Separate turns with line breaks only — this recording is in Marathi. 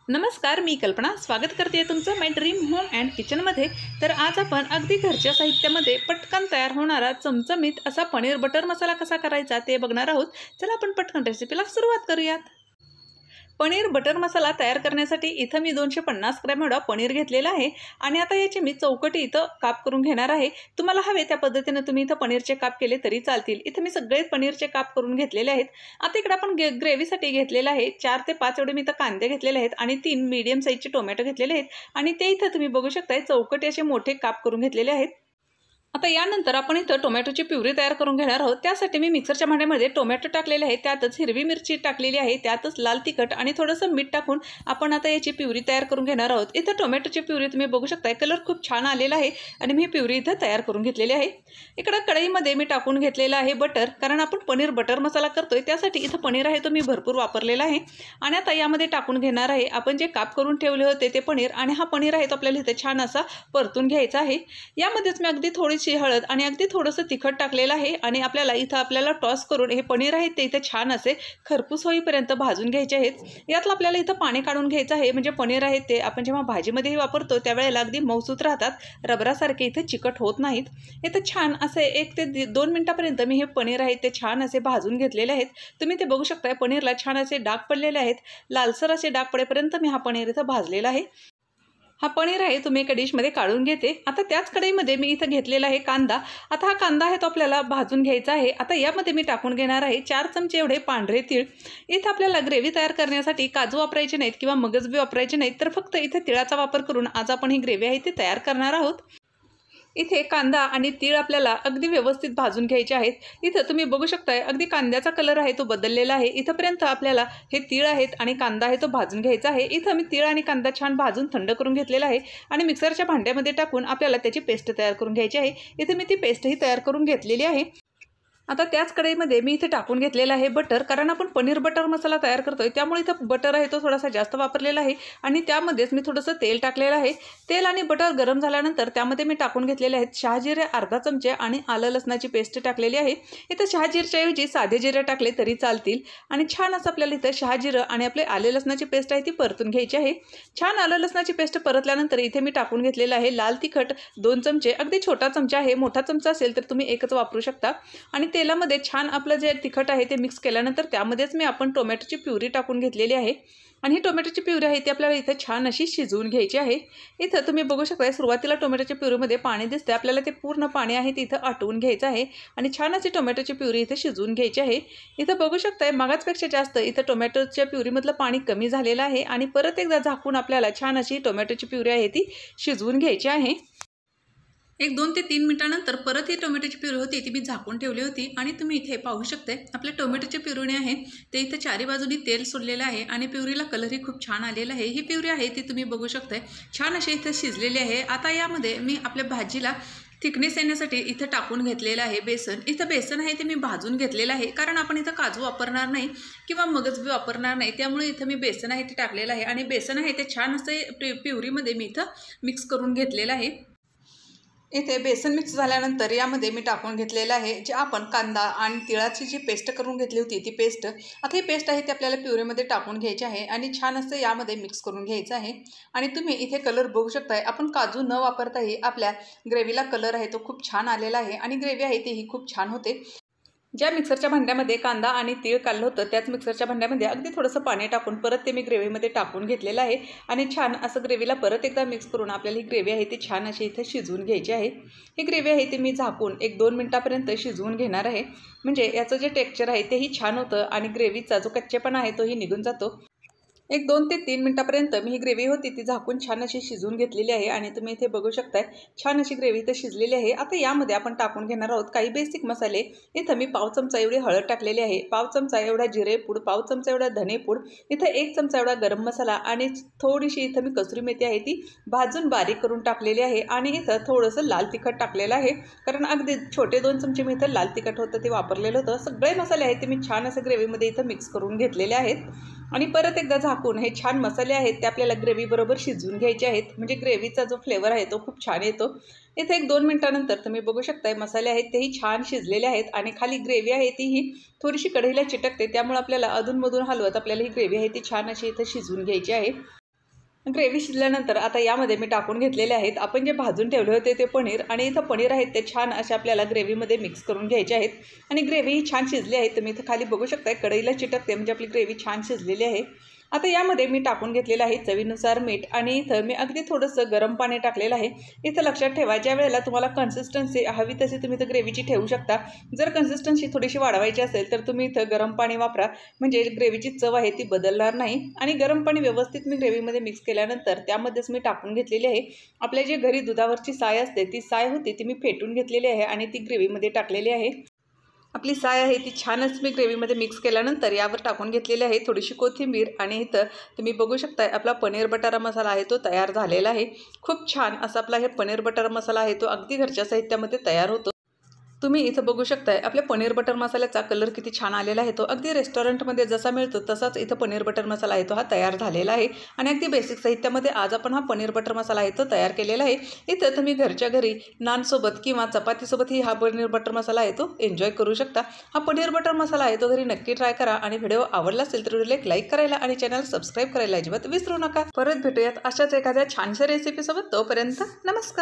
नमस्कार, मी कल्पना स्वागत करते तुमचं माय ड्रीम होम अँड किचनमध्ये। तर आज आपण अगदी घरच्या साहित्यामध्ये पटकन तयार होणारा चमचमीत असा पनीर बटर मसाला कसा करायचा ते बघणार आहोत। चला आपण पटकन रेसिपीला सुरुवात करूयात। पनीर बटर मसाला तयार करण्यासाठी इथं मी 250 ग्रॅम एवढा पनीर घेतलेला आहे आणि आता याचे मी चौकटी इथं काप करून घेणार आहे। तुम्हाला हवे त्या पद्धतीने तुम्ही इथं पनीरचे काप केले तरी चालतील। इथं मी सगळे पनीरचे काप करून घेतलेले आहेत। आता इकडे आपण ग्रेव्हीसाठी घेतलेला आहे 4 ते 5 एवढे मी इथं कांदे घेतलेले आहेत आणि 3 मीडियम साईजचे टोमॅटो घेतलेले आहेत आणि ते इथं तुम्ही बघू शकता चौकटी असे मोठे काप करून घेतलेले आहेत। आता यानंतर आपण इथं टोमॅटोची प्युरी तयार करून घेणार आहोत। त्यासाठी मी मिक्सरच्या भांड्यामध्ये टोमॅटो टाकलेले आहे, त्यातच हिरवी मिरची टाकलेली आहे, त्यातच लाल तिखट आणि थोडंसं मीठ टाकून आपण आता याची प्युरी तयार करून घेणार आहोत। इथं टोमॅटोची प्युरी तुम्ही बघू शकता कलर खूप छान आलेला आहे आणि मी प्युरी इथं तयार करून घेतलेली आहे। इकडे कढईमध्ये मी टाकून घेतलेला आहे बटर, कारण आपण पनीर बटर मसाला करतोय त्यासाठी इथं पनीर आहे तो मी भरपूर वापरलेला आहे आणि आता यामध्ये टाकून घेणार आहे आपण जे काप करून ठेवले होते ते पनीर आणि हा पनीर आहे तो आपल्याला इथे छान असा परतून घ्यायचा आहे। यामध्येच मी अगदी थोडीशी हळद आणि अगदी थोडंसं तिखट टाकलेलं आहे आणि आपल्याला टॉस करून हे पनीर आहे ते इथे छान असे खरपूस होईपर्यंत भाजून घ्यायचे आहेत। यातलं आपल्याला इथं पाणी काढून घ्यायचं आहे, म्हणजे पनीर आहे ते आपण जेव्हा भाजीमध्येही वापरतो त्यावेळेला अगदी मऊसूत राहतात, रबरासारखे इथे चिकट होत नाहीत। इथं छान असे 1 ते 2 मिनिटापर्यंत मी हे पनीर आहे ते छान असे भाजून घेतलेले आहेत। तुम्ही ते बघू शकता पनीरला छान असे डाग पडलेले आहेत, लालसर असे डाग पडेपर्यंत मी हा पनीर इथं भाजलेला आहे। हा पनीर आहे तुम्ही एका डिशमध्ये काढून घेते। आता त्याच कढईमध्ये मी इथं घेतलेला आहे कांदा। आता हा कांदा आहे तो आपल्याला भाजून घ्यायचा आहे। आता यामध्ये मी टाकून घेणार आहे 4 चमचे एवढे पांढरे तीळ। इथं आपल्याला ग्रेव्ही तयार करण्यासाठी काजू वापरायचे नाहीत किंवा मगज बी वापरायचे नाहीत, तर फक्त इथे तिळाचा वापर करून आज आपण ही ग्रेव्ही आहे ती तयार करणार आहोत। इथे कांदा आणि तीळ आपल्याला अगदी व्यवस्थित भाजून घ्यायचे आहेत। इथं तुम्ही बघू शकताय अगदी कांद्याचा कलर आहे तो बदललेला आहे। इथंपर्यंत आपल्याला हे तीळ आहेत आणि कांदा आहे तो भाजून घ्यायचा आहे। इथं मी तीळ आणि कांदा छान भाजून थंड करून घेतलेला आहे आणि मिक्सरच्या भांड्यामध्ये टाकून आपल्याला त्याची पेस्ट तयार करून घ्यायची आहे। इथे मी ती पेस्टही तयार करून घेतलेली आहे। आता त्याच कढईमध्ये मी इथे टाकून घेतलेला आहे बटर, कारण आपण पनीर बटर मसाला तयार करतोय त्यामुळे इथं बटर आहे तो थोडासा जास्त वापरलेला आहे आणि त्यामध्येच मी थोडंसं तेल टाकलेलं आहे। तेल आणि बटर गरम झाल्यानंतर त्यामध्ये मी टाकून घेतलेले आहेत शहाजिरे अर्धा चमचे आणि आलं लसणाची पेस्ट टाकलेली आहे। इथं शहाजिरच्या ऐवजी साधे जिरे टाकले तरी चालतील आणि छान असं आपल्याला इथं शहाजिरं आणि आपले आले लसणाची पेस्ट आहे ती परतून घ्यायची आहे। छान आलं लसणाची पेस्ट परतल्यानंतर इथे मी टाकून घेतलेलं आहे लाल तिखट 2 चमचे, अगदी छोटा चमचा आहे, मोठा चमचा असेल तर तुम्ही एकच वापरू शकता। आणि तेलामध्ये छान आपलं जे तिखट आहे ते मिक्स केल्यानंतर त्यामध्येच मी आपण टोमॅटोची प्युरी टाकून घेतलेली आहे आणि ही टोमॅटोची प्युरी आहे ती आपल्याला इथे छान अशी शिजवून घ्यायची आहे। इथं तुम्ही बघू शकता सुरुवातीला टोमॅटोच्या प्युरीमध्ये पाणी दिसते, आपल्याला ते पूर्ण पाणी आहे ते इथं आटवून घ्यायचं आहे आणि छान अशी टोमॅटोची प्युरी इथे शिजवून घ्यायची आहे। इथं बघू शकताय मगाचपेक्षा जास्त इथं टोमॅटोच्या प्युरीमधलं पाणी कमी झालेलं आहे आणि परत एकदा झाकून आपल्याला छान अशी टोमॅटोची प्युरी आहे ती शिजवून घ्यायची आहे। 1-2 ते 3 मिनिटानंतर परत ही टोमॅटोची प्युरी होती ती मी झाकून ठेवली होती आणि तुम्ही इथे पाहू शकता आपल्या टोमॅटोच्या प्युरीने आहे ते इथं चारी बाजूनी तेल सोडलेलं आहे आणि प्युरीला कलरही खूप छान आलेला आहे। ही प्युरी आहे ती तुम्ही बघू शकताय छान अशी इथं शिजलेली आहे। आता यामध्ये मी आपल्या भाजीला थिकनेस येण्यासाठी इथं टाकून घेतलेलं आहे बेसन। इथं बेसन आहे ते मी भाजून घेतलेलं आहे, कारण आपण इथं काजू वापरणार नाही किंवा मगज बी वापरणार नाही, त्यामुळे इथं मी बेसन आहे ते टाकलेलं आहे आणि बेसन आहे ते छान असे प्युरीमध्ये मी इथं मिक्स करून घेतलेलं आहे। इथे बेसन मिक्स झाल्यानंतर यामध्ये मी टाकून घेतलेलं आहे जे आपण कांदा आणि तिळाची जी पेस्ट करून घेतली होती ती पेस्ट। आता ही पेस्ट आहे ती आपल्याला प्युरीमध्ये टाकून घ्यायची आहे आणि छान असं यामध्ये मिक्स करून घ्यायचं आहे। आणि तुम्ही इथे कलर बघू शकताय आपण काजू न वापरताही आपल्या ग्रेव्हीला कलर आहे तो खूप छान आलेला आहे आणि ग्रेव्ही आहे तीही खूप छान होते। ज्या मिक्सरच्या भांड्यामध्ये कांदा आणि तीळ काढलं होतं त्याच मिक्सरच्या भांड्यामध्ये अगदी थोडंसं पाणी टाकून परत ते मी ग्रेव्हीमध्ये टाकून घेतलेलं आहे आणि छान असं ग्रेव्हीला परत एकदा मिक्स करून आपल्याला ही ग्रेव्ही आहे ती छान अशी इथे शिजवून घ्यायची आहे। ही ग्रेव्ही आहे ती मी झाकून 1-2 मिनिटापर्यंत शिजवून घेणार आहे, म्हणजे याचं जे टेक्स्चर आहे तेही छान होतं आणि ग्रेव्हीचा जो कच्चेपणा आहे तोही निघून जातो। 1-2 ते 3 मिनिटापर्यंत मी ही ग्रेव्ही होती ती झाकून छान अशी शिजवून घेतलेली आहे आणि तुम्ही इथे बघू शकताय छान अशी ग्रेव्ही इथं शिजलेली आहे। आता यामध्ये आपण टाकून घेणार आहोत काही बेसिक मसाले। इथं मी पाव चमचा एवढी हळद टाकलेली आहे, पाव चमचा एवढा जिरेपूड, पाव चमचा एवढा धनेपूड, इथं 1 चमचा एवढा गरम मसाला आणि थोडीशी इथं मी कसुरी मेथी आहे ती भाजून बारीक करून टाकलेली आहे आणि इथं थोडंसं लाल तिखट टाकलेलं आहे, कारण अगदी छोटे 2 चमचे मी इथं लाल तिखट होतं ते वापरलेलं होतं। सगळे मसाले आहेत ते मी छान असं ग्रेव्हीमध्ये इथं मिक्स करून घेतलेले आहेत आणि परत एकदा झाकून हे छान मसाले आहेत ते आपल्याला ग्रेव्ही बरोबर शिजवून घ्यायचे आहेत, म्हणजे ग्रेव्हीचा जो फ्लेवर आहे तो खूप छान येतो। इथे 1-2 मिनिटानंतर तुम्ही बघू शकताय मसाले आहेत तेही छान शिजलेले आहेत आणि खाली ग्रेव्ही आहे तीही थोडीशी कढईला चिटकते, त्यामुळे आपल्याला अधूनमधून हलवत आपल्याला ही ग्रेव्ही आहे ती छान अशी इथे शिजवून घ्यायची आहे। ग्रेव्ही शिजल्यानंतर आता यामध्ये मी टाकून घेतलेले आहेत आपण जे भाजून ठेवले होते ते पनीर, आणि इथं पनीर आहेत ते छान असे आपल्याला ग्रेव्हीमध्ये मिक्स करून घ्यायचे आहेत. आणि ग्रेव्ही छान शिजली आहे. तुम्ही इथं खाली बघू शकताय कढईला चिटकते, म्हणजे आपली ग्रेव्ही छान शिजलेली आहे. आता यामध्ये मी टाकून घेतलेलं आहे चवीनुसार मीठ, आणि इथं मी अगदी थोडंसं गरम पाणी टाकलेलं आहे. इथं लक्षात ठेवा, ज्या वेळेला तुम्हाला कन्सिस्टन्सी हवी तशी तुम्ही इथं ग्रेव्हीची ठेवू शकता. जर कन्सिस्टन्सी थोडीशी वाढवायची असेल तर तुम्ही इथं गरम पाणी वापरा, म्हणजे ग्रेव्हीची चव आहे ती बदलणार नाही. आणि गरम पाणी व्यवस्थित मी ग्रेव्हीमध्ये मिक्स केल्यानंतर त्यामध्येच मी टाकून घेतलेली आहे आपल्या जे घरी दुधावरची साय असते, ती साय होती ती मी फेटून घेतलेली आहे आणि ती ग्रेव्हीमध्ये टाकलेली आहे. आपली साय आहे ती छानच मी ग्रेव्हीमध्ये मिक्स केल्यानंतर यावर टाकून घेतलेली आहे थोडीशी कोथिंबीर, आणि इथं तुम्ही बघू शकताय आपला पनीर बटारा मसाला आहे तो तयार झालेला आहे. खूप छान असा आपला हे पनीर बटर मसाला आहे तो अगदी घरच्या साहित्यामध्ये तयार होतो. तुम्ही इथं बघू शकताय आपल्या पनीर बटर मसाल्याचा कलर किती छान आलेला आहे. तो अगदी रेस्टॉरंटमध्ये जसा मिळतो तसाच इथं पनीर बटर मसाला आहे तो हा तयार झालेला आहे. आणि अगदी बेसिक साहित्यामध्ये आज आपण हा पनीर बटर मसाला आहे तो तयार केलेला आहे. इथं तुम्ही घरच्या घरी नानसोबत किंवा चपातीसोबतही हा पनीर बटर मसाला आहे तो एन्जॉय करू शकता. हा पनीर बटर मसाला आहे तो घरी नक्की ट्राय करा, आणि व्हिडिओ आवडला असेल तर व्हिडिओला लाईक करायला आणि चॅनल सबस्क्राईब करायला अजिबात विसरू नका. परत भेटूयात अशाच एखाद्या छानशा रेसिपीसोबत. तोपर्यंत नमस्कार.